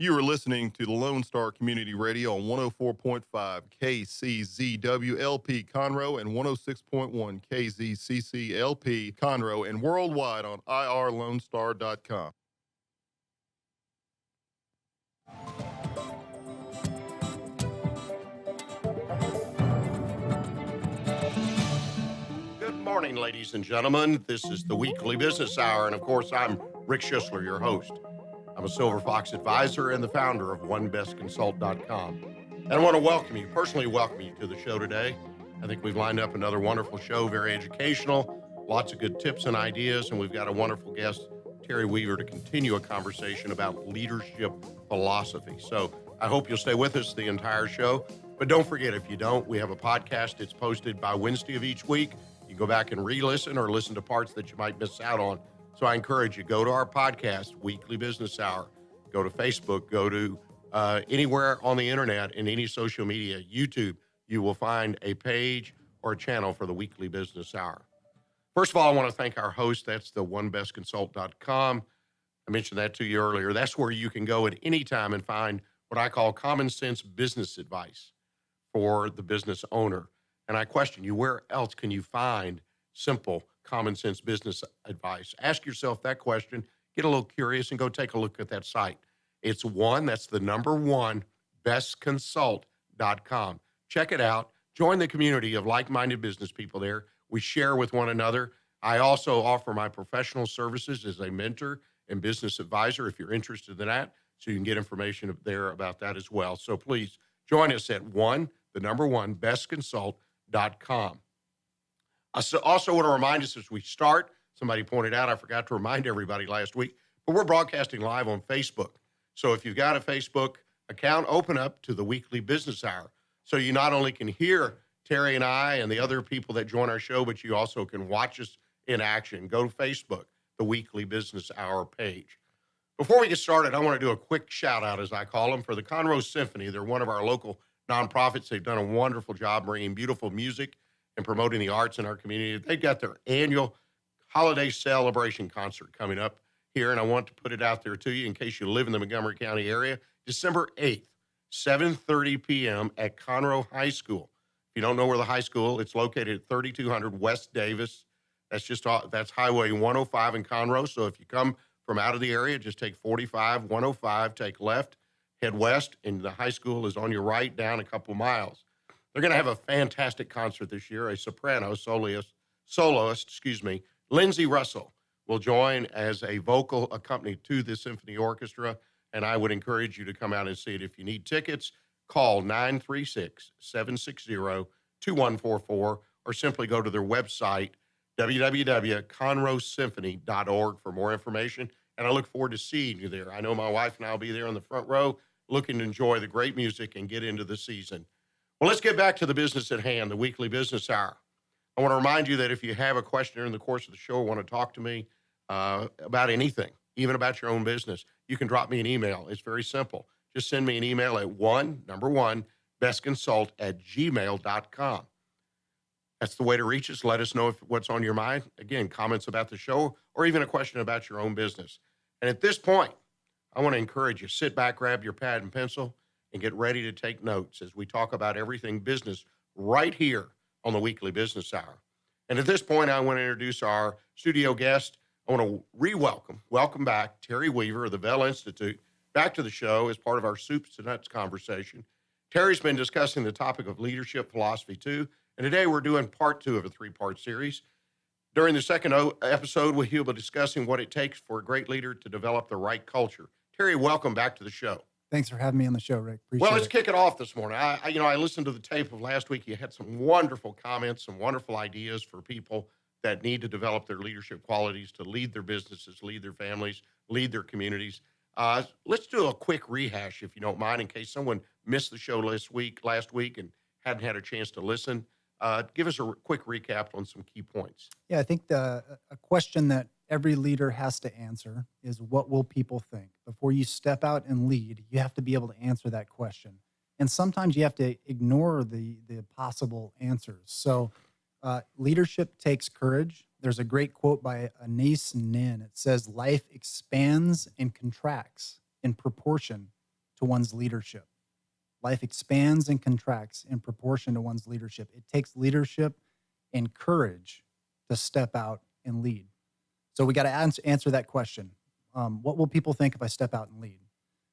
You are listening to the Lone Star Community Radio on 104.5 KCZWLP Conroe and 106.1 KZCCLP Conroe and worldwide on irlonestar.com. Good morning, ladies and gentlemen. This is the Weekly Business Hour, and of course, I'm Rick Schissler, your host. I'm a Silver Fox advisor and the founder of OneBestConsult.com. And I want to personally welcome you to the show today. I think we've lined up another wonderful show, very educational, lots of good tips and ideas, and we've got a wonderful guest, Terry Weaver, to continue a conversation about leadership philosophy. So I hope you'll stay with us the entire show. But don't forget, if you don't, we have a podcast. It's posted by Wednesday of each week. You go back and re-listen or listen to parts that you might miss out on. So I encourage you, go to our podcast, Weekly Business Hour. Go to Facebook, go to anywhere on the internet, in any social media, YouTube, you will find a page or a channel for the Weekly Business Hour. First of all, I want to thank our host. That's the OneBestConsult.com. I mentioned that to you earlier. That's where you can go at any time and find what I call common sense business advice for the business owner. And I question you, where else can you find simple, common sense business advice? Ask yourself that question, get a little curious, and go take a look at that site. It's that's the number one, bestconsult.com. Check it out. Join the community of like-minded business people there. We share with one another. I also offer my professional services as a mentor and business advisor if you're interested in that, so you can get information there about that as well. So please join us at the number one, bestconsult.com. I also want to remind us as we start, somebody pointed out, I forgot to remind everybody last week, but we're broadcasting live on Facebook. So if you've got a Facebook account, open up to the Weekly Business Hour. So you not only can hear Terry and I and the other people that join our show, but you also can watch us in action. Go to Facebook, the Weekly Business Hour page. Before we get started, I want to do a quick shout out, as I call them, for the Conroe Symphony. They're one of our local nonprofits. They've done a wonderful job bringing beautiful music and promoting the arts in our community. They've got their annual holiday celebration concert coming up here, and I want to put it out there to you in case you live in the Montgomery County area. December 8th, 7:30 p.m. at Conroe High School. If you don't know where the high school, it's located at 3200 West Davis. That's Highway 105 in Conroe. So if you come from out of the area, just take 45, 105, take left, head west, and the high school is on your right down a couple miles. They're going to have a fantastic concert this year. A soprano soloist, Lindsay Russell, will join as a vocal accompaniment to the symphony orchestra, and I would encourage you to come out and see it. If you need tickets, call 936-760-2144 or simply go to their website, www.conroesymphony.org, for more information, and I look forward to seeing you there. I know my wife and I will be there in the front row looking to enjoy the great music and get into the season. Well, let's get back to the business at hand, the Weekly Business Hour. I want to remind you that if you have a question during the course of the show or want to talk to me about anything, even about your own business, you can drop me an email. It's very simple. Just send me an email at bestconsult@gmail.com. That's the way to reach us. Let us know what's on your mind. Again, comments about the show or even a question about your own business. And at this point, I want to encourage you, sit back, grab your pad and pencil, and get ready to take notes as we talk about everything business right here on the Weekly Business Hour. And at this point, I want to introduce our studio guest. I want to welcome back Terry Weaver of the VEL Institute back to the show as part of our Soups to Nuts conversation. Terry's been discussing the topic of leadership philosophy too, and today we're doing part 2 of a 3-part series. During the second episode, he'll be discussing what it takes for a great leader to develop the right culture. Terry, welcome back to the show. Thanks for having me on the show, Rick. Appreciate Well, let's it. kick it off this morning. I listened to the tape of last week. You had some wonderful comments, some wonderful ideas for people that need to develop their leadership qualities to lead their businesses, lead their families, lead their communities. Let's do a quick rehash, if you don't mind, in case someone missed the show last week and hadn't had a chance to listen. Give us a quick recap on some key points. Yeah, I think a question that every leader has to answer is, what will people think? Before you step out and lead, you have to be able to answer that question. And sometimes you have to ignore the possible answers. So leadership takes courage. There's a great quote by Anais Nin. It says, life expands and contracts in proportion to one's leadership. Life expands and contracts in proportion to one's leadership. It takes leadership and courage to step out and lead. So we got to answer that question. What will people think if I step out and lead?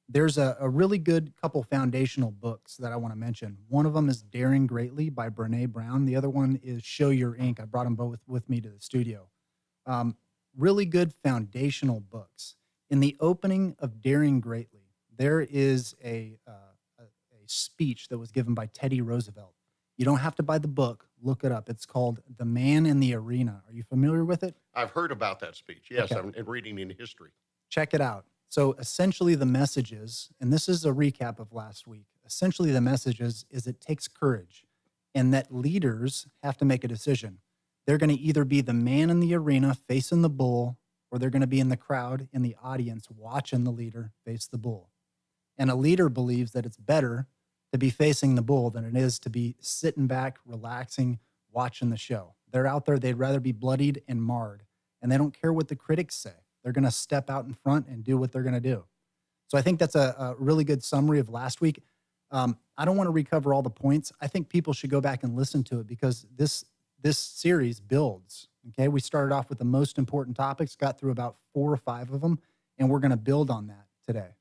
There's a really good couple foundational books that I want to mention. One of them is Daring Greatly by Brene Brown. The other one is Show Your Ink. I brought them both with me to the studio. Really good foundational books. In the opening of Daring Greatly, there is a speech that was given by Teddy Roosevelt. You don't have to buy the book. Look it up. It's called The Man in the Arena. Are you familiar with it? I've heard about that speech. Yes, Okay. I'm reading in history. Check it out. So essentially the message is, and this is a recap of last week, essentially the message is it takes courage and that leaders have to make a decision. They're going to either be the man in the arena facing the bull, or they're going to be in the crowd in the audience watching the leader face the bull. And a leader believes that it's better to be facing the bull than it is to be sitting back, relaxing, watching the show. They're out there, they'd rather be bloodied and marred, and they don't care what the critics say. They're going to step out in front and do what they're going to do. So I think that's a really good summary of last week. I don't want to recover all the points. I think people should go back and listen to it because this series builds. Okay, we started off with the most important topics, got through about 4 or 5 of them, and we're going to build on that today.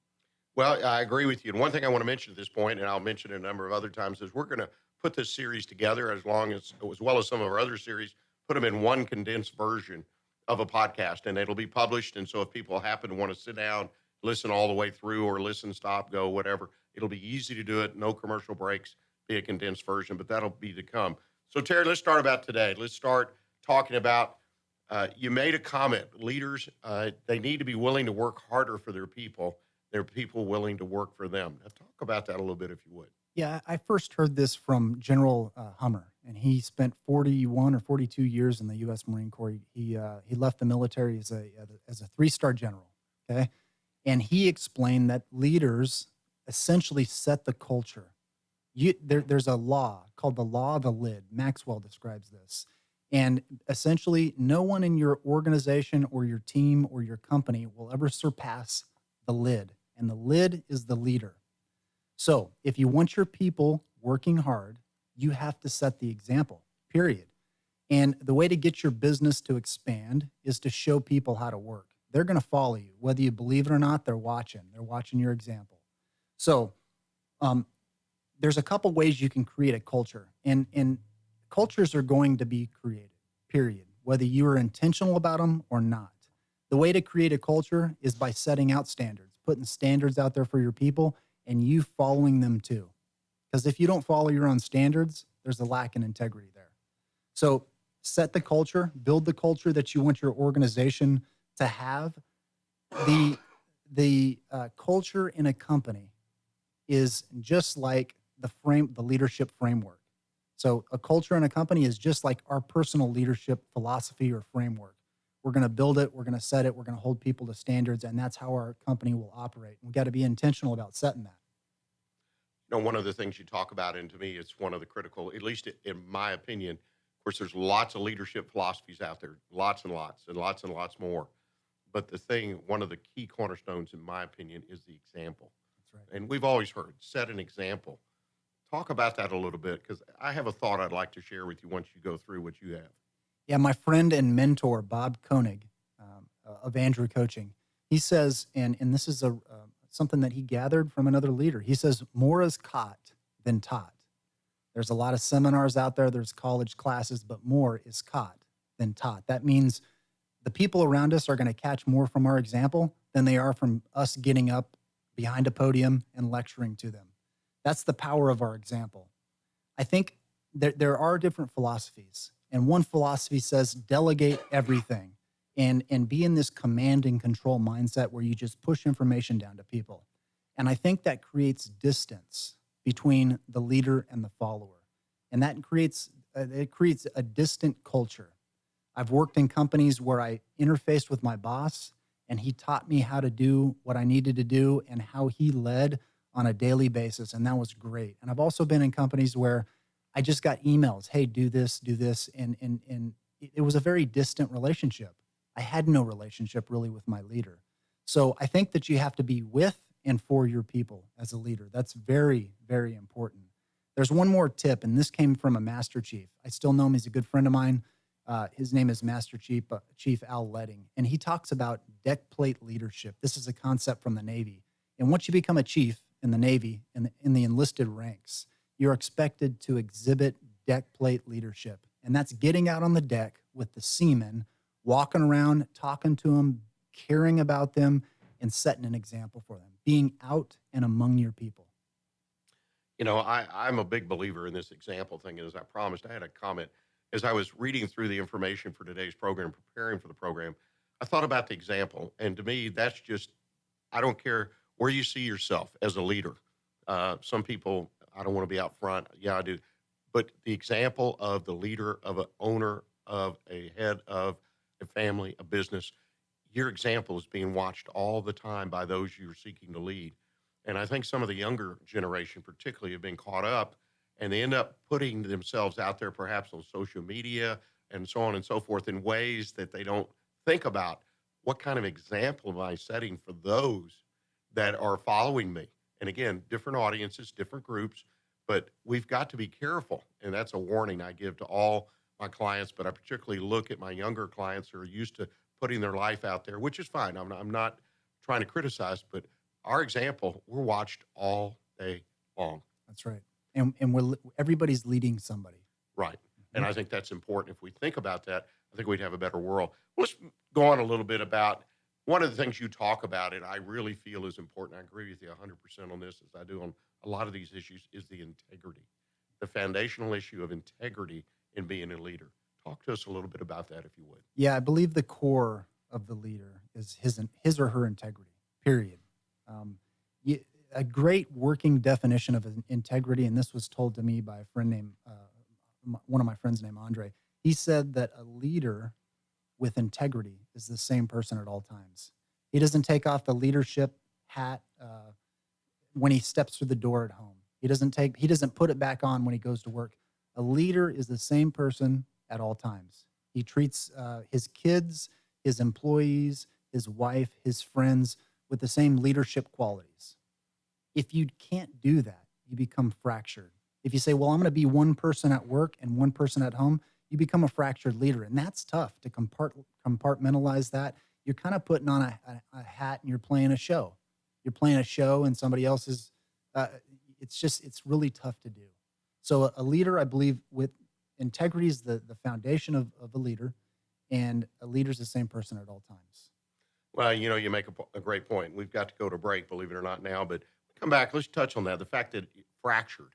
Well, I agree with you. And one thing I want to mention at this point, and I'll mention it a number of other times, is we're going to put this series together as well as some of our other series, put them in one condensed version of a podcast, and it'll be published. And so if people happen to want to sit down, listen all the way through, or listen, stop, go, whatever, it'll be easy to do it. No commercial breaks, be a condensed version, but that'll be to come. So Terry, let's start about today. Let's start talking about, you made a comment, leaders, they need to be willing to work harder for their people. They're people willing to work for them. Now, talk about that a little bit, if you would. Yeah, I first heard this from General Hummer, and he spent 41 or 42 years in the U.S. Marine Corps. He left the military as a 3-star general, okay? And he explained that leaders essentially set the culture. There's a law called the law of the lid. Maxwell describes this. And essentially, no one in your organization or your team or your company will ever surpass the lid. And the lid is the leader. So if you want your people working hard, you have to set the example, period. And the way to get your business to expand is to show people how to work. They're going to follow you. Whether you believe it or not, they're watching. They're watching your example. So there's a couple ways you can create a culture. And cultures are going to be created, period, whether you are intentional about them or not. The way to create a culture is by setting out standards, putting standards out there for your people, and you following them too. Because if you don't follow your own standards, there's a lack in integrity there. So set the culture, build the culture that you want your organization to have. The culture in a company is just like the leadership framework. So a culture in a company is just like our personal leadership philosophy or framework. We're going to build it. We're going to set it. We're going to hold people to standards, and that's how our company will operate. We've got to be intentional about setting that. You know, one of the things you talk about, and to me, it's one of the critical, at least in my opinion, of course, there's lots of leadership philosophies out there, lots and lots and lots and lots more. But one of the key cornerstones, in my opinion, is the example. That's right. And we've always heard, set an example. Talk about that a little bit, because I have a thought I'd like to share with you once you go through what you have. Yeah, my friend and mentor, Bob Koenig, of Andrew Coaching, he says, and this is something that he gathered from another leader. He says, more is caught than taught. There's a lot of seminars out there. There's college classes, but more is caught than taught. That means the people around us are going to catch more from our example than they are from us getting up behind a podium and lecturing to them. That's the power of our example. I think there are different philosophies. And one philosophy says delegate everything and be in this command and control mindset where you just push information down to people. And I think that creates distance between the leader and the follower. And that creates a distant culture. I've worked in companies where I interfaced with my boss and he taught me how to do what I needed to do and how he led on a daily basis. And that was great. And I've also been in companies where I just got emails, hey, do this, and it was a very distant relationship. I had no relationship really with my leader. So I think that you have to be with and for your people as a leader. That's very, very important. There's one more tip, and this came from a Master Chief. I still know him. He's a good friend of mine. His name is Master Chief Al Letting, and he talks about deck plate leadership. This is a concept from the Navy. And once you become a chief in the Navy, in the enlisted ranks, you're expected to exhibit deck plate leadership. And that's getting out on the deck with the seamen, walking around, talking to them, caring about them, and setting an example for them, being out and among your people. You know, I'm a big believer in this example thing. And as I promised, I had a comment. As I was reading through the information for today's program, preparing for the program, I thought about the example. And to me, that's just, I don't care where you see yourself as a leader. Some people, I don't want to be out front. Yeah, I do. But the example of the leader, of an owner, of a head of a family, a business, your example is being watched all the time by those you're seeking to lead. And I think some of the younger generation particularly have been caught up, and they end up putting themselves out there perhaps on social media and so on and so forth in ways that they don't think about what kind of example am I setting for those that are following me. And again, different audiences, different groups, but we've got to be careful. And that's a warning I give to all my clients, but I particularly look at my younger clients who are used to putting their life out there, which is fine. I'm not trying to criticize, but our example, we're watched all day long. That's right. And everybody's leading somebody. Right. And I think that's important. If we think about that, I think we'd have a better world. Let's go on a little bit about one of the things you talk about, and I really feel is important. I agree with you 100% on this, as I do on a lot of these issues, is the integrity, the foundational issue of integrity in being a leader. Talk to us a little bit about that, if you would. Yeah, I believe the core of the leader is his or her integrity, period. A great working definition of integrity, and this was told to me by a friend named, one of my friends named Andre. He said that a leader with integrity is the same person at all times. He doesn't take off the leadership hat when he steps through the door at home. He doesn't put it back on when he goes to work. A leader is the same person at all times. He treats his kids, his employees, his wife, his friends with the same leadership qualities. If you can't do that, you become fractured. If you say, well, I'm going to be one person at work and one person at home, you become a fractured leader. And that's tough to compartmentalize that. You're kind of putting on a hat and you're playing a show. You're playing a show and somebody else's, it's really tough to do. So a leader, I believe, with integrity is the foundation of a leader, and a leader is the same person at all times. Well, you know, you make a great point. We've got to go to break, believe it or not now, but come back. Let's touch on that. The fact that it fractured,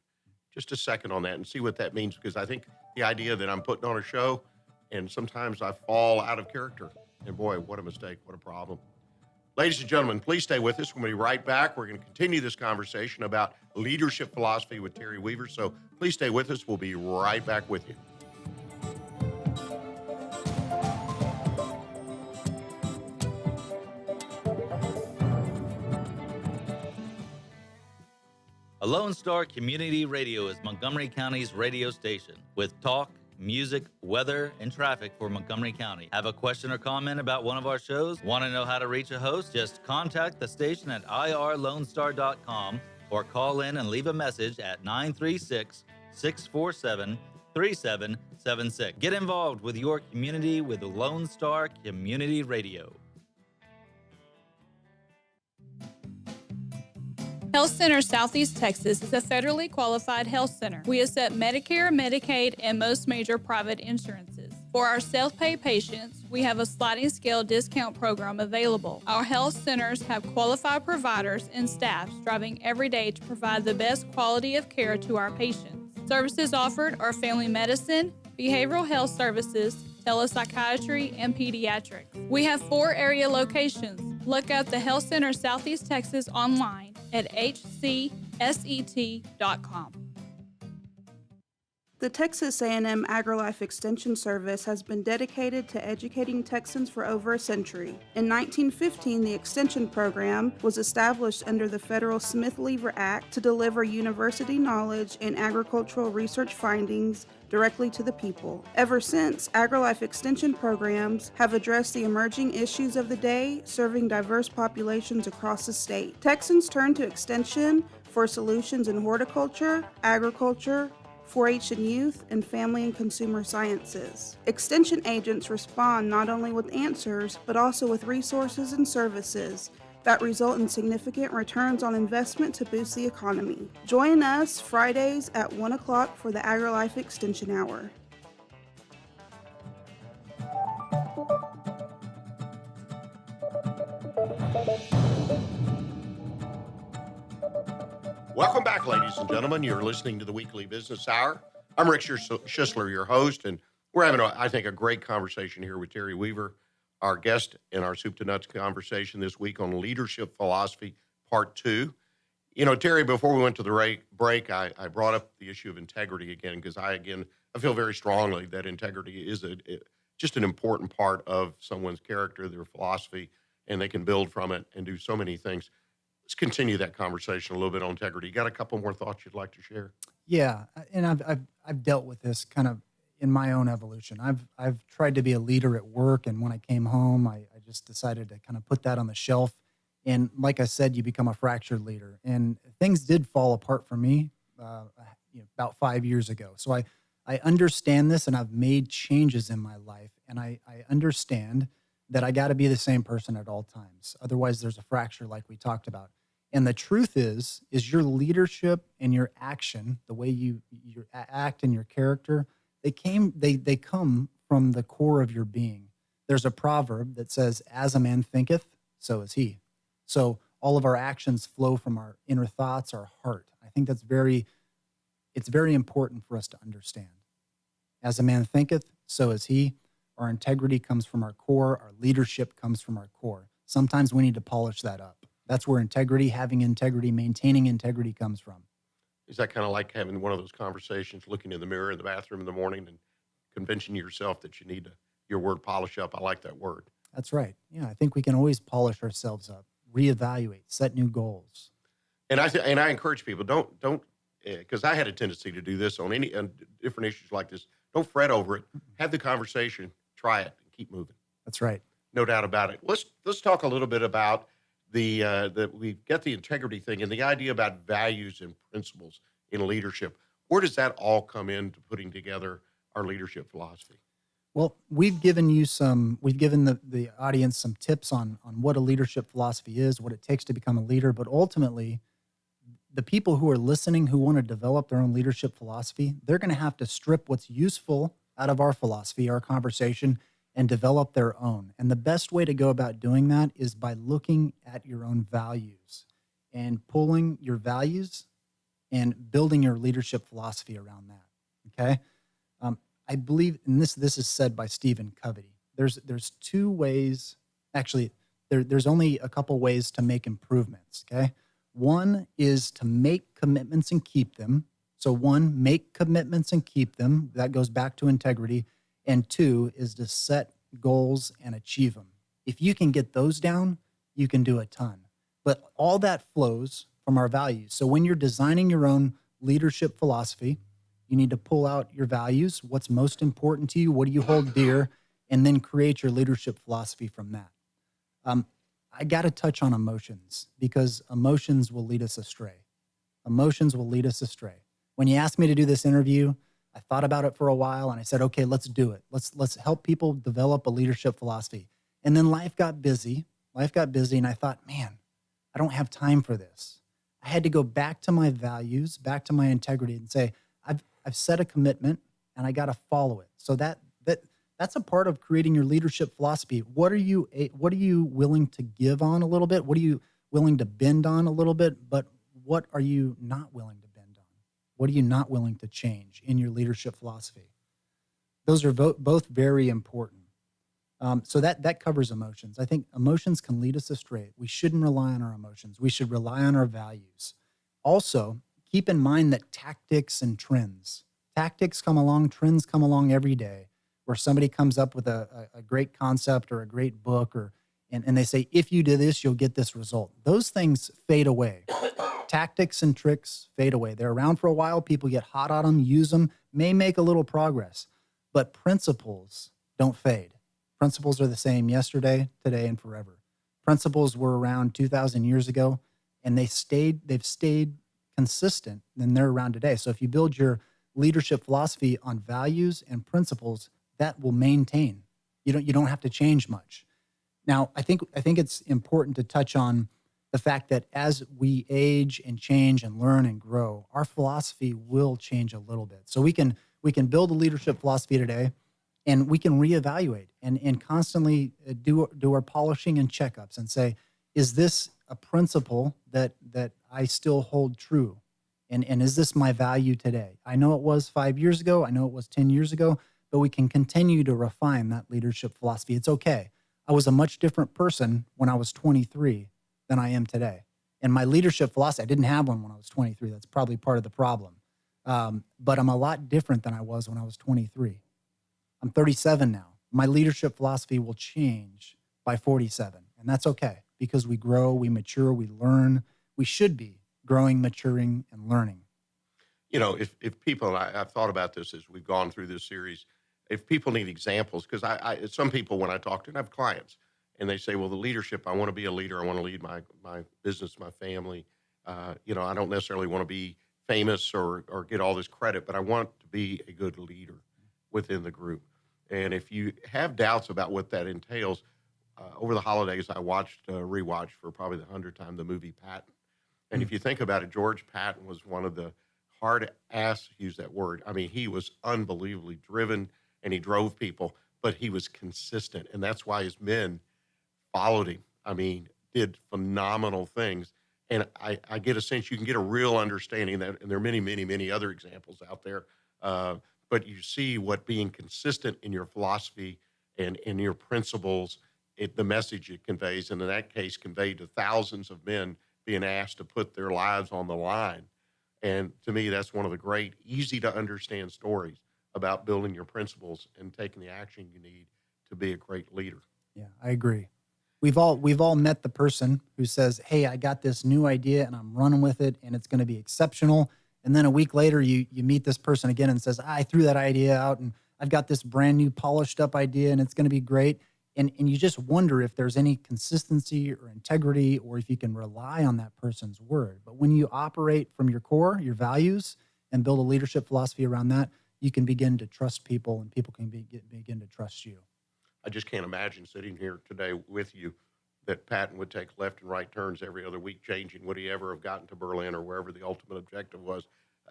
just a second on that and see what that means, because I think the idea that I'm putting on a show and sometimes I fall out of character, and boy, what a mistake, what a problem. Ladies and gentlemen, please stay with us. We're going to be right back. We're going to continue this conversation about leadership philosophy with Terry Weaver. So please stay with us. We'll be right back with you. A Lone Star Community Radio is Montgomery County's radio station with talk, music, weather, and traffic for Montgomery County. Have a question or comment about one of our shows? Want to know how to reach a host? Just contact the station at irlonestar.com or call in and leave a message at 936-647-3776. Get involved with your community with Lone Star Community Radio. Health Center Southeast Texas is a federally qualified health center. We accept Medicare, Medicaid, and most major private insurances. For our self-pay patients, we have a sliding scale discount program available. Our health centers have qualified providers and staff striving every day to provide the best quality of care to our patients. Services offered are family medicine, behavioral health services, telepsychiatry, and pediatrics. We have 4 area locations. Look up the Health Center Southeast Texas online at hcset.com. The Texas A&M AgriLife Extension Service has been dedicated to educating Texans for over a century. In 1915, the Extension Program was established under the federal Smith-Lever Act to deliver university knowledge and agricultural research findings directly to the people. Ever since, AgriLife Extension programs have addressed the emerging issues of the day, serving diverse populations across the state. Texans turn to Extension for solutions in horticulture, agriculture, 4-H and youth, and family and consumer sciences. Extension agents respond not only with answers, but also with resources and services that result in significant returns on investment to boost the economy. Join us Fridays at 1 o'clock for the AgriLife Extension Hour. Welcome back, ladies and gentlemen. You're listening to the Weekly Business Hour. I'm Rick Schissler, your host, and we're having, I think, a great conversation here with Terry Weaver, our guest in our Soup to Nuts conversation this week on leadership philosophy, part 2. You know, Terry, before we went to the break, I brought up the issue of integrity again, because I feel very strongly that integrity is just an important part of someone's character, their philosophy, and they can build from it and do so many things. Let's continue that conversation a little bit on integrity. You got a couple more thoughts you'd like to share? Yeah, and I've dealt with this kind of in my own evolution. I've tried to be a leader at work, and when I came home, I just decided to kind of put that on the shelf. And like I said, you become a fractured leader, and things did fall apart for me about 5 years ago. So I understand this, and I've made changes in my life, and I understand that I got to be the same person at all times. Otherwise, there's a fracture like we talked about. And the truth is your leadership and your action, the way you act and your character, they come from the core of your being. There's a proverb that says, as a man thinketh, so is he. So all of our actions flow from our inner thoughts, our heart. I think it's very important for us to understand. As a man thinketh, so is he. Our integrity comes from our core. Our leadership comes from our core. Sometimes we need to polish that up. That's where having integrity, maintaining integrity comes from. Is that kind of like having one of those conversations, looking in the mirror in the bathroom in the morning and convincing yourself that you need your word polish up? I like that word. That's right. Yeah, I think we can always polish ourselves up, reevaluate, set new goals. And I encourage people, don't because I had a tendency to do this on different issues like this. Don't fret over it. Have the conversation, try it, and keep moving. That's right. No doubt about it. Let's talk a little bit about we get the integrity thing and the idea about values and principles in leadership. Where does that all come into putting together our leadership philosophy? Well, we've given the audience some tips on what a leadership philosophy is, what it takes to become a leader, but ultimately, the people who are listening who want to develop their own leadership philosophy, they're going to have to strip what's useful out of our philosophy, our conversation, and develop their own. And the best way to go about doing that is by looking at your own values and pulling your values and building your leadership philosophy around that. Okay? I believe, and this is said by Stephen Covey, there's two ways, actually, there's only a couple ways to make improvements, okay? One is to make commitments and keep them. So one, make commitments and keep them. That goes back to integrity. And two is to set goals and achieve them. If you can get those down, you can do a ton. But all that flows from our values. So when you're designing your own leadership philosophy, you need to pull out your values, what's most important to you, what do you hold dear, and then create your leadership philosophy from that. I got to touch on emotions because emotions will lead us astray. Emotions will lead us astray. When you asked me to do this interview, I thought about it for a while and I said, okay, let's do it. Let's help people develop a leadership philosophy. And then life got busy and I thought, man, I don't have time for this. I had to go back to my values, back to my integrity and say, I've set a commitment and I got to follow it. So that's a part of creating your leadership philosophy. What are you willing to give on a little bit? What are you willing to bend on a little bit? But what are you not willing to bend on? What are you not willing to change in your leadership philosophy? Those are both very important. So that covers emotions. I think emotions can lead us astray. We shouldn't rely on our emotions. We should rely on our values. Also, keep in mind that tactics and trends Tactics come along, trends come along every day where somebody comes up with a great concept or a great book and they say, if you do this, you'll get this result. Those things fade away. Tactics and tricks fade away. They're around for a while. People get hot on them, use them, may make a little progress, but principles don't fade. Principles are the same yesterday, today, and forever. Principles were around 2,000 years ago, and they've stayed consistent, and they're around today. So if you build your leadership philosophy on values and principles, that will maintain. You don't have to change much. Now, I think it's important to touch on the fact that as we age and change and learn and grow, our philosophy will change a little bit. So we can build a leadership philosophy today, and we can reevaluate and constantly do our polishing and checkups and say, is this a principle that I still hold true? And is this my value today? I know it was 5 years ago. I know it was 10 years ago, but we can continue to refine that leadership philosophy. It's okay. I was a much different person when I was 23 than I am today. And my leadership philosophy, I didn't have one when I was 23. That's probably part of the problem. But I'm a lot different than I was when I was 23. I'm 37 now. My leadership philosophy will change by 47. And that's okay because we grow, we mature, we learn. We should be growing, maturing, and learning. You know, if people, and I've thought about this as we've gone through this series, if people need examples, because some people, when I talk to, and I have clients, and they say, well, the leadership, I want to be a leader. I want to lead my business, my family. I don't necessarily want to be famous or get all this credit, but I want to be a good leader within the group. And if you have doubts about what that entails, over the holidays, I rewatched for probably the 100th time the movie Patton. And if you think about it, George Patton was one of the hard-ass, use that word. I mean, he was unbelievably driven, and he drove people, but he was consistent. And that's why his men followed him. I mean, did phenomenal things. And I get a sense you can get a real understanding that, and there are many, many, many other examples out there. But you see what being consistent in your philosophy and in your principles, the message it conveys, and in that case, conveyed to thousands of men being asked to put their lives on the line. And to me, that's one of the great, easy to understand stories about building your principles and taking the action you need to be a great leader. Yeah, I agree. We've all met the person who says, hey, I got this new idea and I'm running with it and it's going to be exceptional. And then a week later, you meet this person again and says, I threw that idea out and I've got this brand new polished up idea and it's going to be great. And you just wonder if there's any consistency or integrity or if you can rely on that person's word. But when you operate from your core, your values, and build a leadership philosophy around that, you can begin to trust people and people can begin to trust you. I just can't imagine sitting here today with you that Patton would take left and right turns every other week, changing. Would he ever have gotten to Berlin or wherever the ultimate objective was?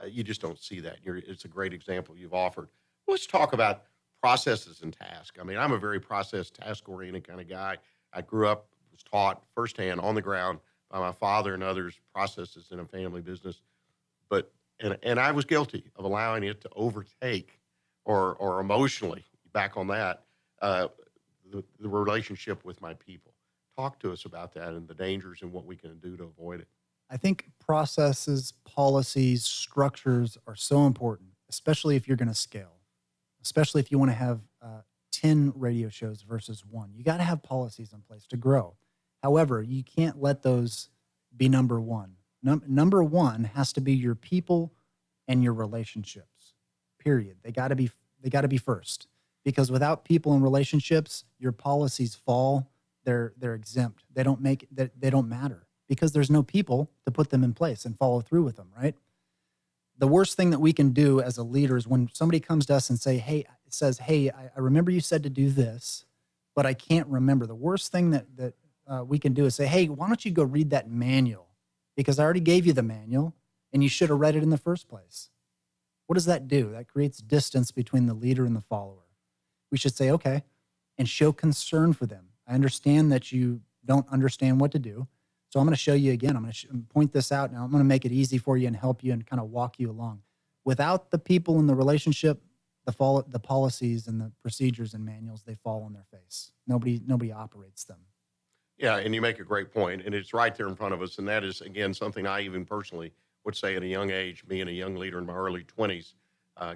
You just don't see that. It's a great example you've offered. Let's talk about processes and tasks. I mean, I'm a very process, task-oriented kind of guy. I grew up, was taught firsthand on the ground by my father and others, processes in a family business. And I was guilty of allowing it to overtake or emotionally, back on that, the relationship with my people. Talk to us about that and the dangers and what we can do to avoid it. I think processes, policies, structures are so important, especially if you're going to scale, especially if you want to have 10 radio shows versus one. You got to have policies in place to grow. However, you can't let those be number one. Number one has to be your people and your relationships, period. They got to be first, because without people and relationships, your policies fall. They're exempt. They don't matter because there's no people to put them in place and follow through with them, right? The worst thing that we can do as a leader is when somebody comes to us and says, hey, I remember you said to do this, but I can't remember. The worst thing that we can do is say, hey, why don't you go read that manual? Because I already gave you the manual and you should have read it in the first place. What does that do? That creates distance between the leader and the follower. We should say, okay, and show concern for them. I understand that you don't understand what to do. So I'm going to show you again. I'm going to point this out. Now I'm going to make it easy for you and help you and kind of walk you along. Without the people in the relationship, the policies and the procedures and manuals, they fall on their face. Nobody operates them. Yeah, and you make a great point, and it's right there in front of us. And that is, again, something I even personally would say at a young age, being a young leader in my early 20s,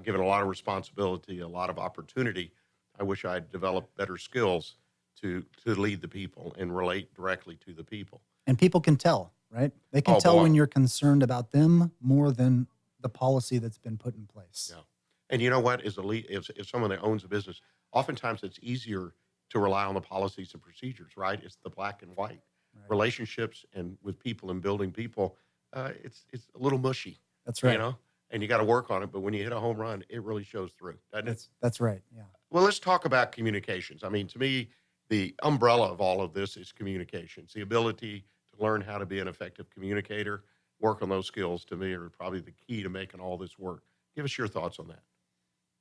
given a lot of responsibility, a lot of opportunity. I wish I'd developed better skills to lead the people and relate directly to the people. And people can tell, right? They can Oh, tell boy. when you're concerned about them more than the policy that's been put in place. Yeah. And you know what? As a lead, if someone that owns a business, oftentimes it's easier to rely on the policies and procedures, right? It's the black and white Right. relationships and with people and building people. It's a little mushy, That's right. you know, and you got to work on it. But when you hit a home run, it really shows through, doesn't it? That's right. Yeah. Well, let's talk about communications. I mean, to me, the umbrella of all of this is communications. The ability to learn how to be an effective communicator, work on those skills, to me, are probably the key to making all this work. Give us your thoughts on that.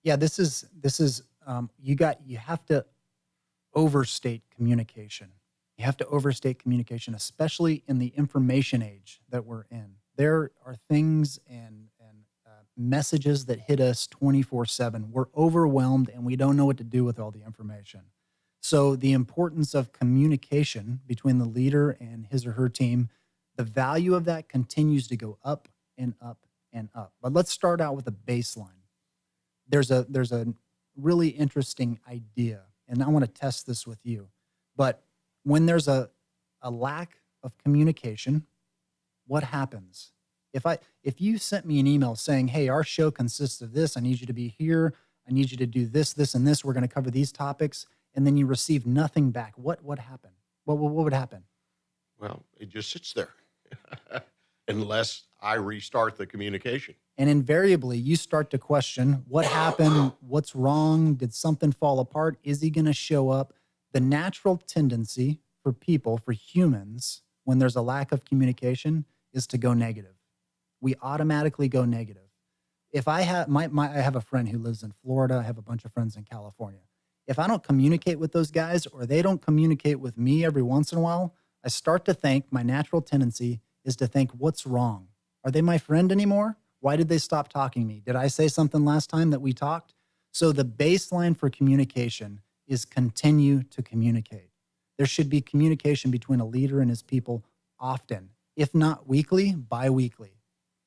Yeah. This is you have to overstate communication. You have to overstate communication, especially in the information age that we're in. There are things and messages that hit us 24/7. We're overwhelmed and we don't know what to do with all the information. So the importance of communication between the leader and his or her team, the value of that continues to go up and up and up. But let's start out with a baseline. There's a really interesting idea, and I want to test this with you. But when there's a lack of communication, what happens? If you sent me an email saying, "Hey, our show consists of this. I need you to be here. I need you to do this, this, and this. We're going to cover these topics," and then you receive nothing back, what would happen? What would happen? Well, it just sits there unless I restart the communication. And invariably, you start to question what happened, what's wrong, did something fall apart, is he going to show up? The natural tendency for people, for humans, when there's a lack of communication, is to go negative. We automatically go negative. If I have I have a friend who lives in Florida, I have a bunch of friends in California. If I don't communicate with those guys or they don't communicate with me every once in a while, I start to think, my natural tendency is to think, what's wrong? Are they my friend anymore? Why did they stop talking to me? Did I say something last time that we talked? So the baseline for communication is continue to communicate. There should be communication between a leader and his people often, if not weekly, bi-weekly,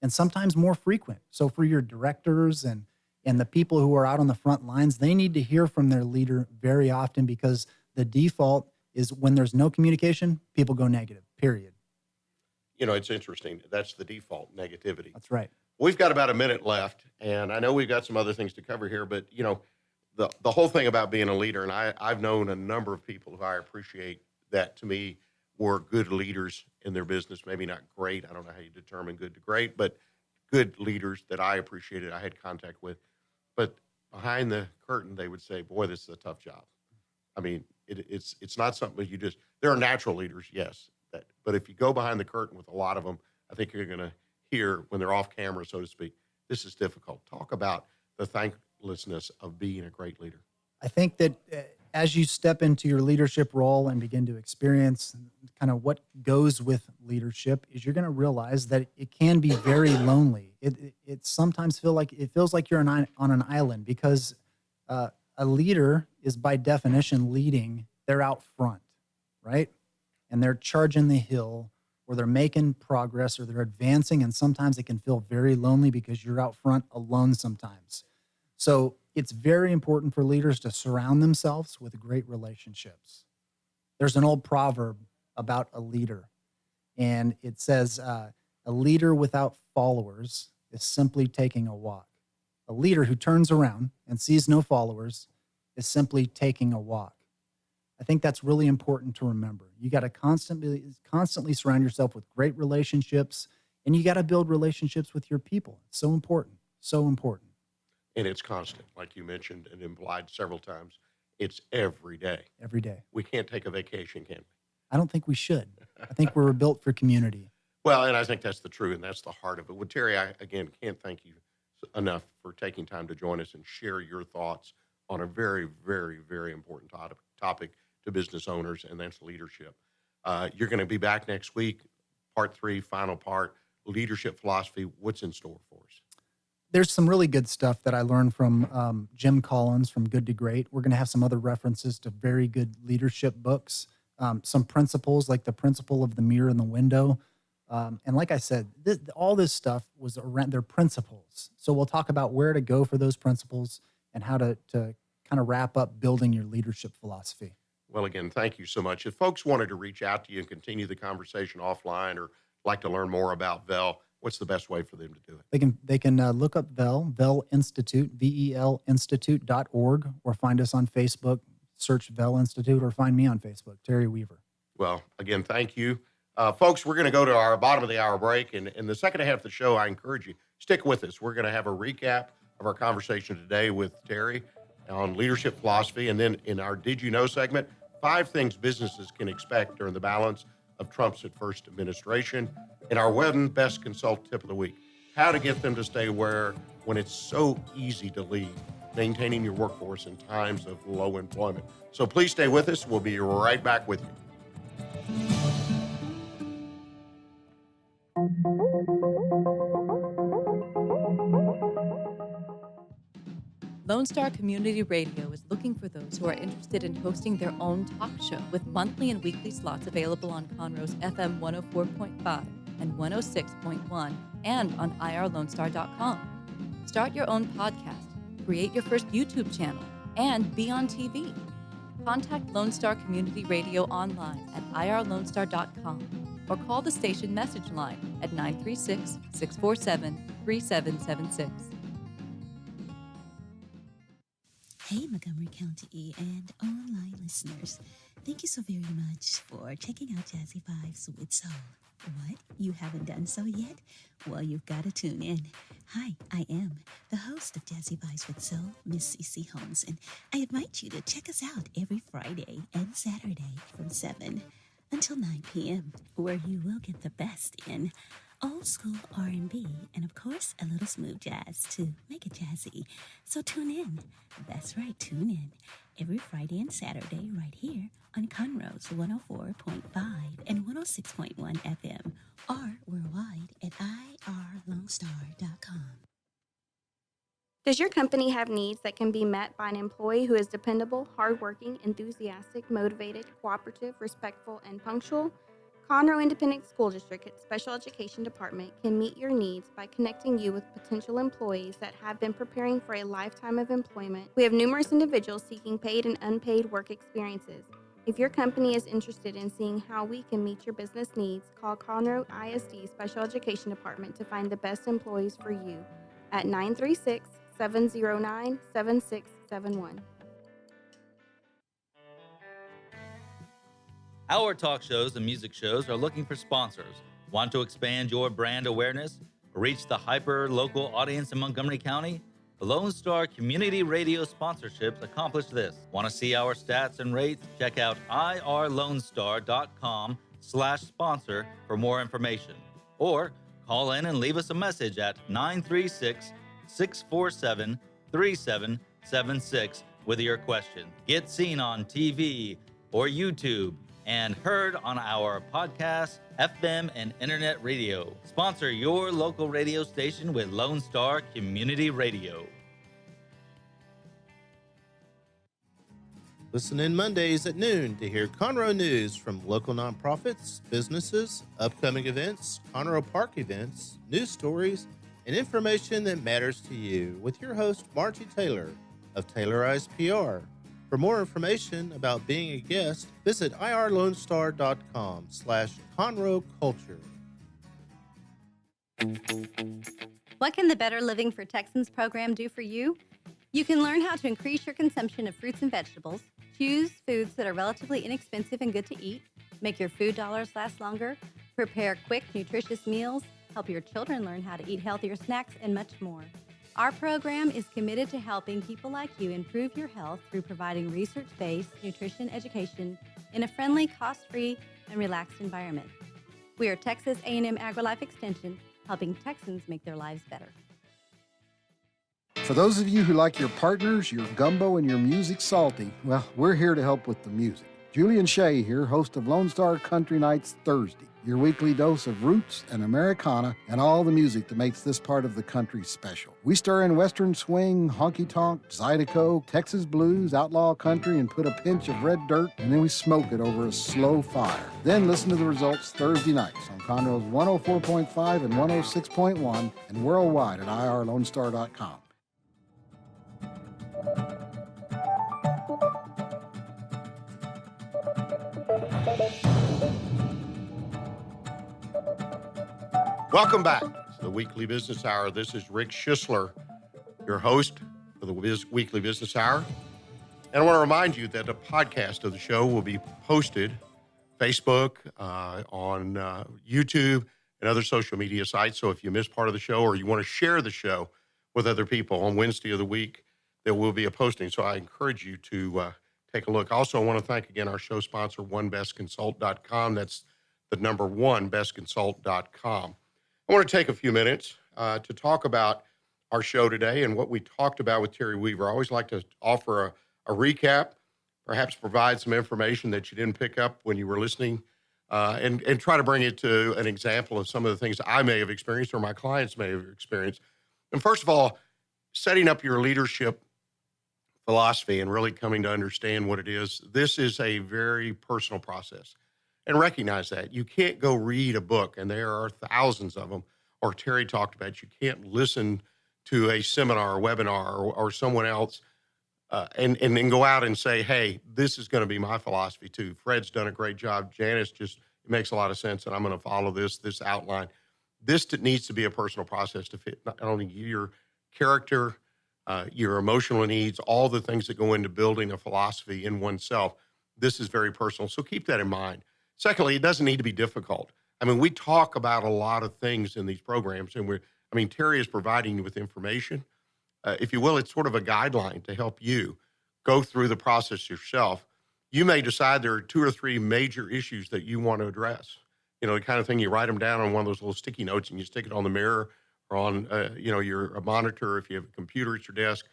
and sometimes more frequent. So for your directors and the people who are out on the front lines, they need to hear from their leader very often, because the default is when there's no communication, people go negative, period. You know, it's interesting. That's the default, negativity. That's right. We've got about a minute left, and I know we've got some other things to cover here, but, you know, the whole thing about being a leader, and I've known a number of people who I appreciate that, to me, were good leaders in their business. Maybe not great. I don't know how you determine good to great, but good leaders that I appreciated, I had contact with. But behind the curtain, they would say, boy, this is a tough job. I mean, it's not something you just, there are natural leaders, yes. But if you go behind the curtain with a lot of them, I think you're going to hear when they're off camera, so to speak, this is difficult. Talk about the thanklessness of being a great leader. I think that as you step into your leadership role and begin to experience kind of what goes with leadership, is you're going to realize that it can be very lonely. It sometimes feels like you're on an island, because a leader is by definition leading. They're out front, right? And they're charging the hill, or they're making progress, or they're advancing. And sometimes it can feel very lonely because you're out front alone sometimes. So it's very important for leaders to surround themselves with great relationships. There's an old proverb about a leader, and it says, a leader without followers is simply taking a walk. A leader who turns around and sees no followers is simply taking a walk. I think that's really important to remember. You got to constantly surround yourself with great relationships, and you got to build relationships with your people. It's so important, so important. And it's constant, like you mentioned and implied several times. It's every day. Every day. We can't take a vacation, can we? I don't think we should. I think we're built for community. Well, and I think that's the truth, and that's the heart of it. Well, Terry, I, again, can't thank you enough for taking time to join us and share your thoughts on a very, very, very important topic to business owners, and that's leadership. You're going to be back next week, part 3, final part, leadership philosophy. What's in store for us? There's some really good stuff that I learned from Jim Collins, from Good to Great. We're going to have some other references to very good leadership books, some principles like the principle of the mirror in the window. And like I said, all this stuff was around their principles. principles. So we'll talk about where to go for those principles and how to kind of wrap up building your leadership philosophy. Well, again, thank you so much. If folks wanted to reach out to you and continue the conversation offline or like to learn more about VEL, what's the best way for them to do it? They can look up VEL Institute, VEL Institute.org, or find us on Facebook, search VEL Institute, or find me on Facebook, Terry Weaver. Well, again, thank you. Folks, we're going to go to our bottom of the hour break. And in the second half of the show, I encourage you, stick with us. We're going to have a recap of our conversation today with Terry on leadership philosophy. And then in our Did You Know segment, 5 things businesses can expect during the balance of Trump's first administration. And our Web Best Consult tip of the week, how to get them to stay where when it's so easy to leave, maintaining your workforce in times of low employment. So please stay with us. We'll be right back with you. Lone Star Community Radio is looking for those who are interested in hosting their own talk show with monthly and weekly slots available on Conroe's FM 104.5 and 106.1 and on irlonestar.com. Start your own podcast, create your first YouTube channel, and be on TV. Contact Lone Star Community Radio online at irlonestar.com or call the station message line at 936-647-3776. Hey, Montgomery County and online listeners. Thank you so very much for checking out Jazzy Vibes with Soul. What? You haven't done so yet? Well, you've got to tune in. Hi, I am the host of Jazzy Vibes with Soul, Miss CeCe Holmes, and I invite you to check us out every Friday and Saturday from 7 until 9 p.m., where you will get the best in old school R&B, and of course, a little smooth jazz to make it jazzy. So tune in. That's right, tune in every Friday and Saturday right here on Conroe's 104.5 and 106.1 FM or worldwide at irlonestar.com. Does your company have needs that can be met by an employee who is dependable, hardworking, enthusiastic, motivated, cooperative, respectful, and punctual? Conroe Independent School District Special Education Department can meet your needs by connecting you with potential employees that have been preparing for a lifetime of employment. We have numerous individuals seeking paid and unpaid work experiences. If your company is interested in seeing how we can meet your business needs, call Conroe ISD Special Education Department to find the best employees for you at 936-709-7671. Our talk shows and music shows are looking for sponsors. Want to expand your brand awareness? Reach the hyper-local audience in Montgomery County? The Lone Star Community Radio sponsorships accomplish this. Want to see our stats and rates? Check out irlonestar.com/sponsor for more information. Or call in and leave us a message at 936-647-3776 with your question. Get seen on TV or YouTube and heard on our podcast, FM, and internet radio. Sponsor your local radio station with Lone Star Community Radio. Listen in Mondays at noon to hear Conroe news from local nonprofits, businesses, upcoming events, Conroe Park events, news stories, and information that matters to you with your host, Margie Taylor of Taylorized PR. For more information about being a guest, visit irlonestar.com/Conroe Culture. What can the Better Living for Texans program do for you? You can learn how to increase your consumption of fruits and vegetables, choose foods that are relatively inexpensive and good to eat, make your food dollars last longer, prepare quick, nutritious meals, help your children learn how to eat healthier snacks, and much more. Our program is committed to helping people like you improve your health through providing research-based nutrition education in a friendly, cost-free, and relaxed environment. We are Texas A&M AgriLife Extension, helping Texans make their lives better. For those of you who like your partners, your gumbo, and your music salty, well, we're here to help with the music. Julian Shea here, host of Lone Star Country Nights Thursday, your weekly dose of roots and Americana and all the music that makes this part of the country special. We stir in Western swing, honky-tonk, Zydeco, Texas blues, outlaw country, and put a pinch of red dirt, and then we smoke it over a slow fire. Then listen to the results Thursday nights on Conroe's 104.5 and 106.1 and worldwide at irlonestar.com. Welcome back to the Weekly Business Hour. This is Rick Schissler, your host for the Weekly Business Hour. And I want to remind you that a podcast of the show will be posted Facebook, on YouTube, and other social media sites. So if you missed part of the show or you want to share the show with other people on Wednesday of the week, there will be a posting. So I encourage you to take a look. Also, I want to thank again our show sponsor, onebestconsult.com. That's the number one, bestconsult.com. I want to take a few minutes to talk about our show today and what we talked about with Terry Weaver. I always like to offer a recap, perhaps provide some information that you didn't pick up when you were listening, and try to bring it to an example of some of the things I may have experienced or my clients may have experienced. And first of all, setting up your leadership philosophy and really coming to understand what it is. This is a very personal process. And recognize that. You can't go read a book, and there are thousands of them, or Terry talked about, you can't listen to a seminar or webinar or someone else and then go out and say, hey, this is going to be my philosophy too. Fred's done a great job. Janice it makes a lot of sense, and I'm going to follow this outline. This needs to be a personal process to fit not only your character, your emotional needs, all the things that go into building a philosophy in oneself. This is very personal, so keep that in mind. Secondly, it doesn't need to be difficult. I mean, we talk about a lot of things in these programs, and Terry is providing you with information. If you will, it's sort of a guideline to help you go through the process yourself. You may decide there are 2 or 3 major issues that you want to address. You know, the kind of thing you write them down on one of those little sticky notes and you stick it on the mirror or on, your monitor if you have a computer at your desk.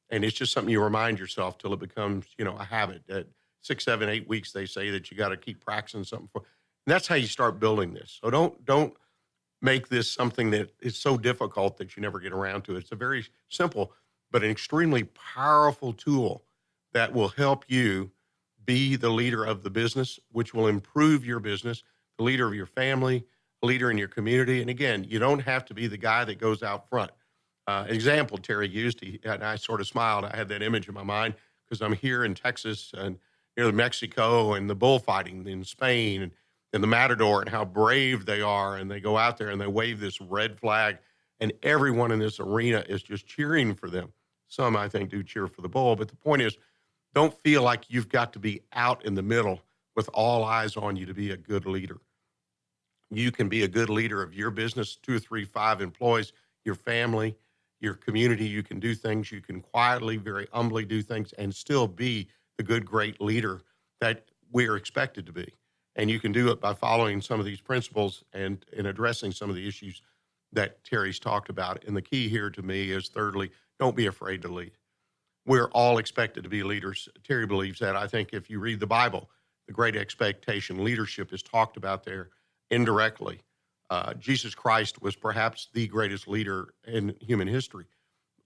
And it's just something you remind yourself till it becomes, a habit. At 6, 7, 8 weeks, they say that you got to keep practicing something. And that's how you start building this. So don't make this something that is so difficult that you never get around to it. It's a very simple but an extremely powerful tool that will help you be the leader of the business, which will improve your business, the leader of your family, a leader in your community. And again, you don't have to be the guy that goes out front. An example Terry used, and I sort of smiled. I had that image in my mind because I'm here in Texas and near Mexico and the bullfighting in Spain and the Matador and how brave they are. And they go out there and they wave this red flag and everyone in this arena is just cheering for them. Some, I think, do cheer for the bull. But the point is, don't feel like you've got to be out in the middle with all eyes on you to be a good leader. You can be a good leader of your business, 2 or 3, 5 employees, your family, your community. You can do things. You can quietly, very humbly do things and still be the good, great leader that we're expected to be. And you can do it by following some of these principles and addressing some of the issues that Terry's talked about. And the key here to me is, thirdly, don't be afraid to lead. We're all expected to be leaders. Terry believes that. I think if you read the Bible, the great expectation, leadership is talked about there indirectly. Jesus Christ was perhaps the greatest leader in human history.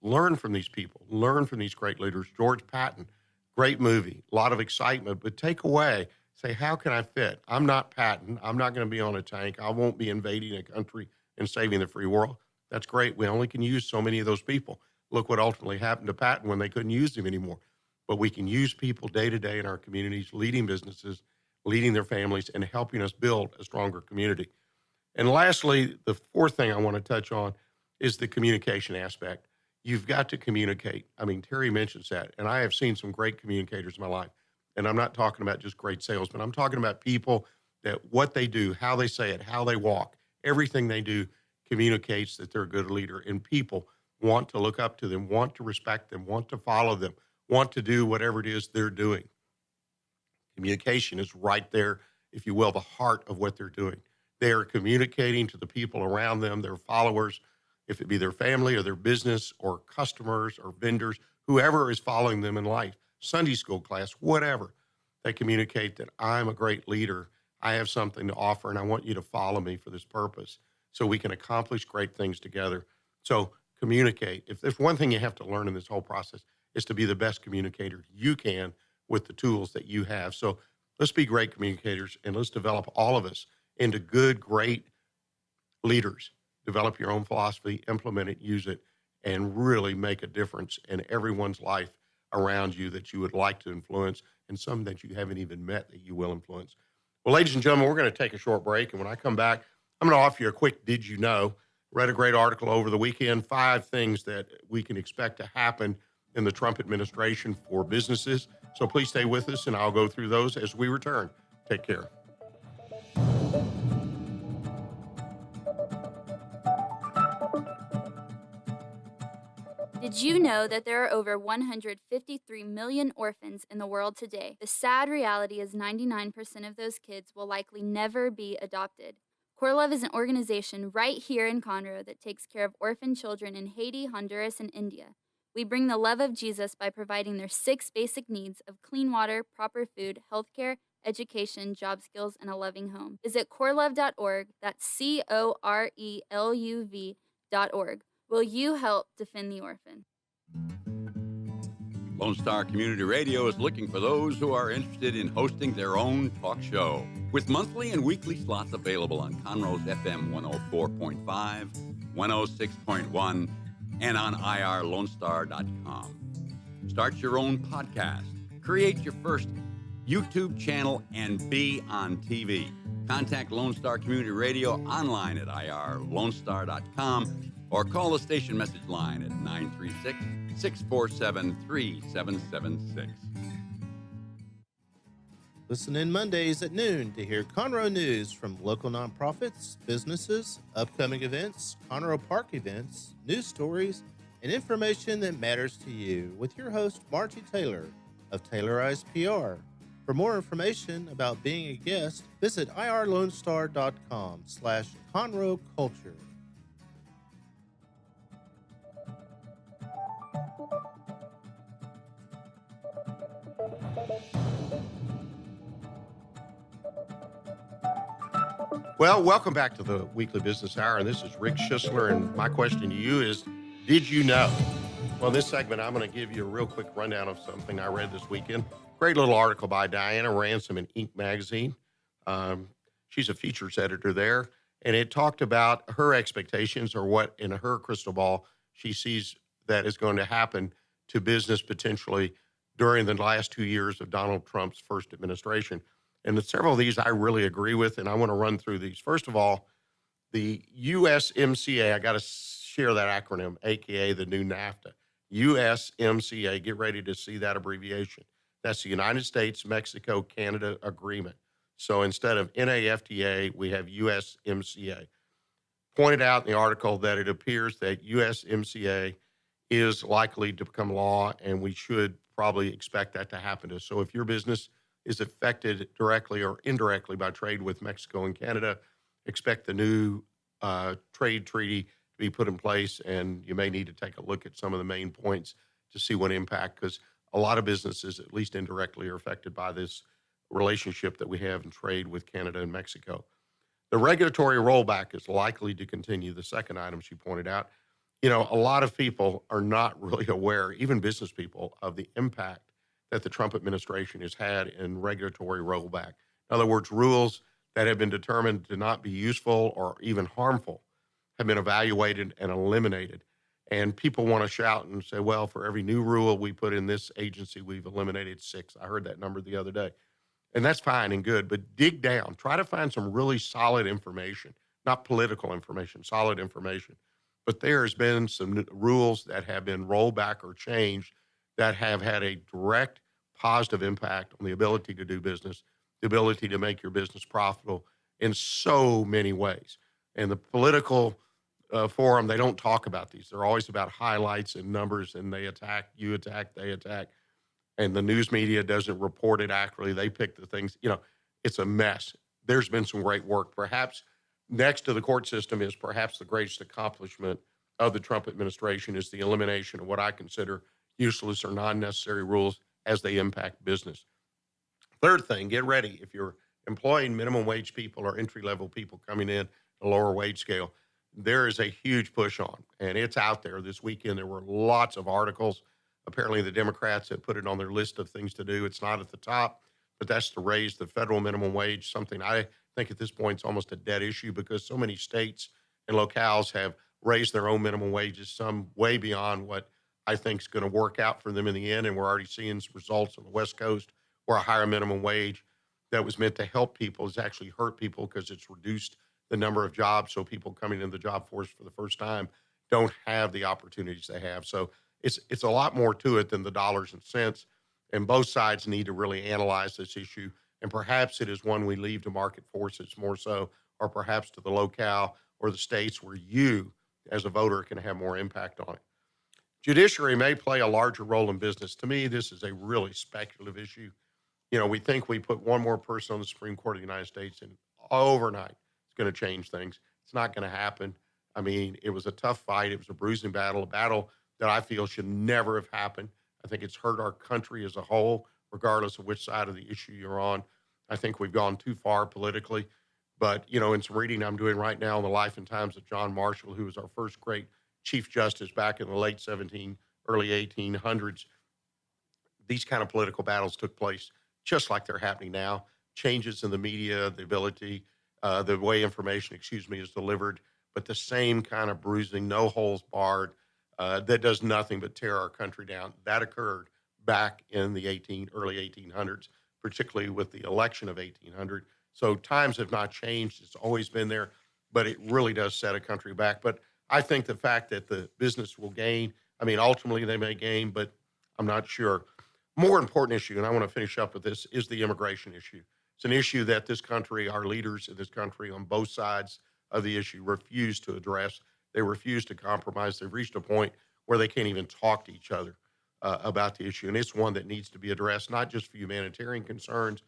Learn from these people. Learn from these great leaders. George Patton, great movie, a lot of excitement, but take away, say, how can I fit? I'm not Patton. I'm not going to be on a tank. I won't be invading a country and saving the free world. That's great. We only can use so many of those people. Look what ultimately happened to Patton when they couldn't use him anymore. But we can use people day to day in our communities, leading businesses, leading their families, and helping us build a stronger community. And lastly, the fourth thing I want to touch on is the communication aspect. You've got to communicate. Terry mentions that, and I have seen some great communicators in my life. And I'm not talking about just great salesmen. I'm talking about people that what they do, how they say it, how they walk, everything they do communicates that they're a good leader. And people want to look up to them, want to respect them, want to follow them, want to do whatever it is they're doing. Communication is right there, if you will, the heart of what they're doing. They are communicating to the people around them, their followers, if it be their family or their business or customers or vendors, whoever is following them in life, Sunday school class, whatever. They communicate that I'm a great leader. I have something to offer, and I want you to follow me for this purpose so we can accomplish great things together. So communicate. If there's one thing you have to learn in this whole process is to be the best communicator you can with the tools that you have. So let's be great communicators, and let's develop all of us into good, great leaders. Develop your own philosophy, implement it, use it, and really make a difference in everyone's life around you that you would like to influence, and some that you haven't even met that you will influence. Well, ladies and gentlemen, we're going to take a short break, and when I come back, I'm going to offer you a quick Did You Know? Read a great article over the weekend, 5 things that we can expect to happen in the Trump administration for businesses. So please stay with us, and I'll go through those as we return. Take care. Did you know that there are over 153 million orphans in the world today? The sad reality is 99% of those kids will likely never be adopted. Core Love is an organization right here in Conroe that takes care of orphan children in Haiti, Honduras, and India. We bring the love of Jesus by providing their 6 basic needs of clean water, proper food, healthcare, education, job skills, and a loving home. Visit corelove.org, that's CORELUV.org. Will you help defend the orphan? Lone Star Community Radio is looking for those who are interested in hosting their own talk show. With monthly and weekly slots available on Conroe's FM 104.5, 106.1, and on irlonestar.com. Start your own podcast, create your first YouTube channel, and be on TV. Contact Lone Star Community Radio online at irlonestar.com or call the station message line at 936-647-3776. Listen in Mondays at noon to hear Conroe news from local nonprofits, businesses, upcoming events, Conroe Park events, news stories, and information that matters to you with your host, Margie Taylor of Taylorized PR. For more information about being a guest, visit irlonestar.com/Conroe Culture. Well, welcome back to the Weekly Business Hour, and this is Rick Schissler, and my question to you is, did you know? Well, in this segment, I'm going to give you a real quick rundown of something I read this weekend. Great little article by Diana Ransom in Inc. magazine. She's a features editor there, and it talked about her expectations, or what in her crystal ball she sees that is going to happen to business potentially during the last 2 years of Donald Trump's first administration. And several of these I really agree with, and I want to run through these. First of all, the USMCA, I got to share that acronym, AKA the new NAFTA. USMCA, get ready to see that abbreviation. That's the United States, Mexico, Canada Agreement. So instead of NAFTA, we have USMCA. Pointed out in the article that it appears that USMCA is likely to become law, and we should probably expect that to happen to us. So if your business is affected directly or indirectly by trade with Mexico and Canada, expect the new trade treaty to be put in place, and you may need to take a look at some of the main points to see what impact, because a lot of businesses, at least indirectly, are affected by this relationship that we have in trade with Canada and Mexico. The regulatory rollback is likely to continue, the second item she pointed out. You know, a lot of people are not really aware, even business people, of the impact that the Trump administration has had in regulatory rollback. In other words, rules that have been determined to not be useful or even harmful have been evaluated and eliminated. And people want to shout and say, well, for every new rule we put in this agency, we've eliminated 6. I heard that number the other day. And that's fine and good, but dig down. Try to find some really solid information, not political information, solid information. But there has been some rules that have been rolled back or changed that have had a direct positive impact on the ability to do business, the ability to make your business profitable in so many ways. And the political forum, they don't talk about these. They're always about highlights and numbers, and they attack, you attack, they attack. And the news media doesn't report it accurately. They pick the things, you know, it's a mess. There's been some great work. Perhaps next to the court system is perhaps the greatest accomplishment of the Trump administration is the elimination of what I consider useless or non-necessary rules as they impact business. Third thing, get ready. If you're employing minimum wage people or entry-level people coming in a lower wage scale, there is a huge push on, and it's out there. This weekend, there were lots of articles. Apparently, the Democrats have put it on their list of things to do. It's not at the top, but that's to raise the federal minimum wage, something I think at this point is almost a dead issue because so many states and locales have raised their own minimum wages, some way beyond what I think is going to work out for them in the end. And we're already seeing some results on the West Coast where a higher minimum wage that was meant to help people has actually hurt people because it's reduced the number of jobs. So people coming into the job force for the first time don't have the opportunities they have. So it's a lot more to it than the dollars and cents. And both sides need to really analyze this issue. And perhaps it is one we leave to market forces more so, or perhaps to the locale or the states where you, as a voter, can have more impact on it. Judiciary may play a larger role in business. To me, this is a really speculative issue. You know, we think we put one more person on the Supreme Court of the United States and overnight it's going to change things. It's not going to happen. I mean, it was a tough fight. It was a bruising battle, a battle that I feel should never have happened. I think it's hurt our country as a whole, regardless of which side of the issue you're on. I think we've gone too far politically. But, you know, in some reading I'm doing right now on the life and times of John Marshall, who was our first great Chief Justice back in the late early 1800s, these kind of political battles took place just like they're happening now. Changes in the media, the ability, the way information, is delivered, but the same kind of bruising, no holes barred, that does nothing but tear our country down. That occurred back in the early 1800s, particularly with the election of 1800. So times have not changed. It's always been there, but it really does set a country back. But I think the fact that the business will gain, I mean, ultimately they may gain, but I'm not sure. More important issue, and I want to finish up with this, is the immigration issue. It's an issue that this country, our leaders in this country on both sides of the issue refuse to address. They refuse to compromise. They've reached a point where they can't even talk to each other about the issue. And it's one that needs to be addressed, not just for humanitarian concerns,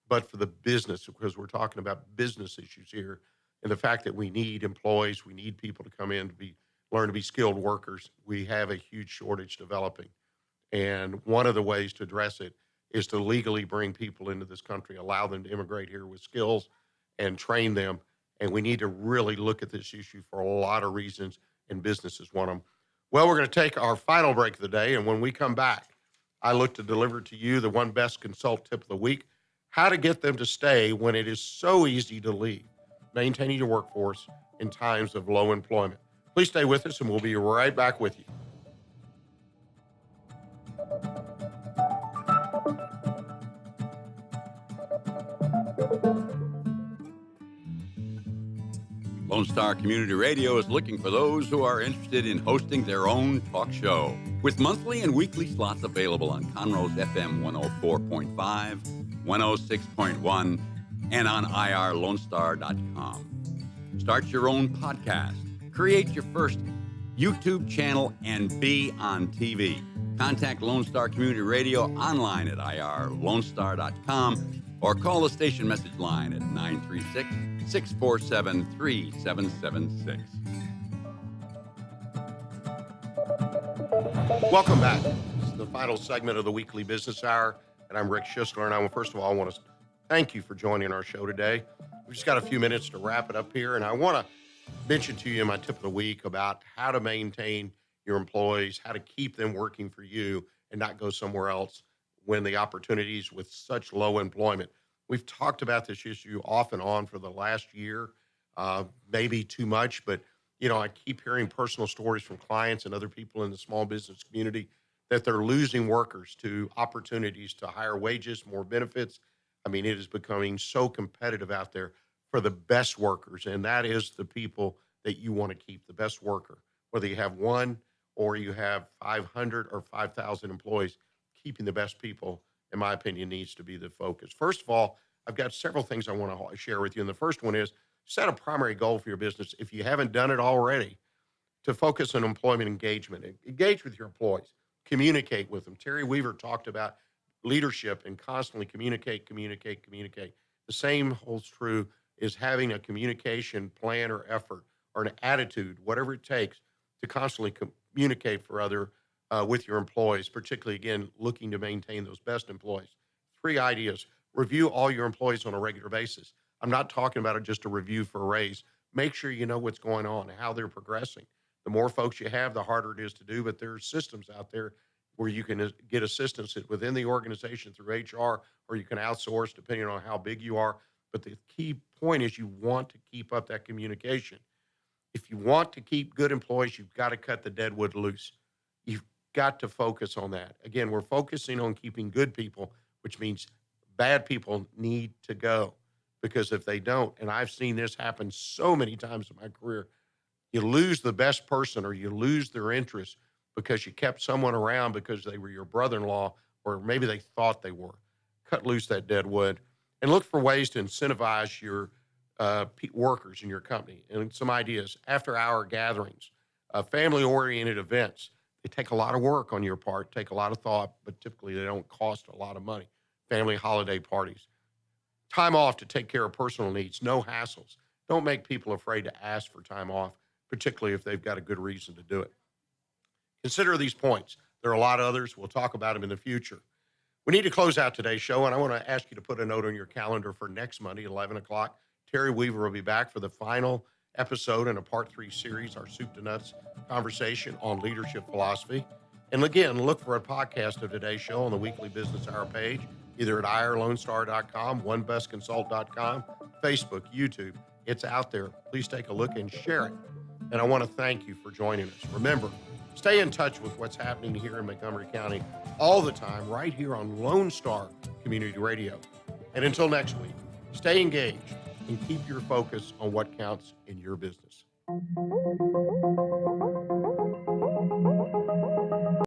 but for the business, because we're talking about business issues here. And the fact that we need employees, we need people to come in to learn to be skilled workers. We have a huge shortage developing. And one of the ways to address it is to legally bring people into this country, allow them to immigrate here with skills and train them. And we need to really look at this issue for a lot of reasons, and business is one of them. Well, we're going to take our final break of the day, and when we come back, I look to deliver to you the one best consult tip of the week, how to get them to stay when it is so easy to leave, maintaining your workforce in times of low employment. Please stay with us, and we'll be right back with you. Lone Star Community Radio is looking for those who are interested in hosting their own talk show, with monthly and weekly slots available on Conroe's FM 104.5, 106.1, and on irlonestar.com. Start your own podcast, create your first YouTube channel, and be on TV. Contact Lone Star Community Radio online at irlonestar.com or call the station message line at 936-647-3776. Welcome back. This is the final segment of the weekly business hour, and I'm Rick Schissler. And first of all, I want to thank you for joining our show today. We've just got a few minutes to wrap it up here, and I want to mention to you my tip of the week about how to maintain your employees, how to keep them working for you and not go somewhere else when the opportunities with such low employment. We've talked about this issue off and on for the last year, maybe too much, but you know, I keep hearing personal stories from clients and other people in the small business community that they're losing workers to opportunities to higher wages, more benefits. I mean, it is becoming so competitive out there for the best workers, and that is the people that you want to keep, the best worker. Whether you have one or you have 500 or 5,000 employees, keeping the best people, in my opinion, needs to be the focus. First of all, I've got several things I want to share with you. And the first one is set a primary goal for your business, if you haven't done it already, to focus on employment engagement. Engage with your employees. Communicate with them. Terry Weaver talked about leadership and constantly communicate. The same holds true is having a communication plan or effort or an attitude, whatever it takes, to constantly communicate with your employees, particularly, again, looking to maintain those best employees. 3 ideas. Review all your employees on a regular basis. I'm not talking about just a review for a raise. Make sure you know what's going on and how they're progressing. The more folks you have, the harder it is to do, but there are systems out there where you can get assistance within the organization through HR, or you can outsource depending on how big you are. But the key point is you want to keep up that communication. If you want to keep good employees, you've got to cut the dead wood loose. You've got to focus on that. Again, we're focusing on keeping good people, which means bad people need to go, because if they don't, and I've seen this happen so many times in my career, you lose the best person or you lose their interest because you kept someone around because they were your brother-in-law, or maybe they thought they were. Cut loose that dead wood and look for ways to incentivize your workers in your company. And some ideas: after-hour gatherings, family-oriented events. They take a lot of work on your part, take a lot of thought, but typically they don't cost a lot of money. Family holiday parties. Time off to take care of personal needs, no hassles. Don't make people afraid to ask for time off, particularly if they've got a good reason to do it. Consider these points. There are a lot of others. We'll talk about them in the future. We need to close out today's show, and I want to ask you to put a note on your calendar for next Monday at 11 o'clock. Terry Weaver will be back for the final episode in a Part 3 series, our Soup to Nuts conversation on leadership philosophy. And again, look for a podcast of today's show on the Weekly Business Hour page, either at irlonestar.com, onebestconsult.com, Facebook, YouTube. It's out there. Please take a look and share it. And I want to thank you for joining us. Remember, stay in touch with what's happening here in Montgomery County all the time, right here on Lone Star Community Radio. And until next week, stay engaged and keep your focus on what counts in your business.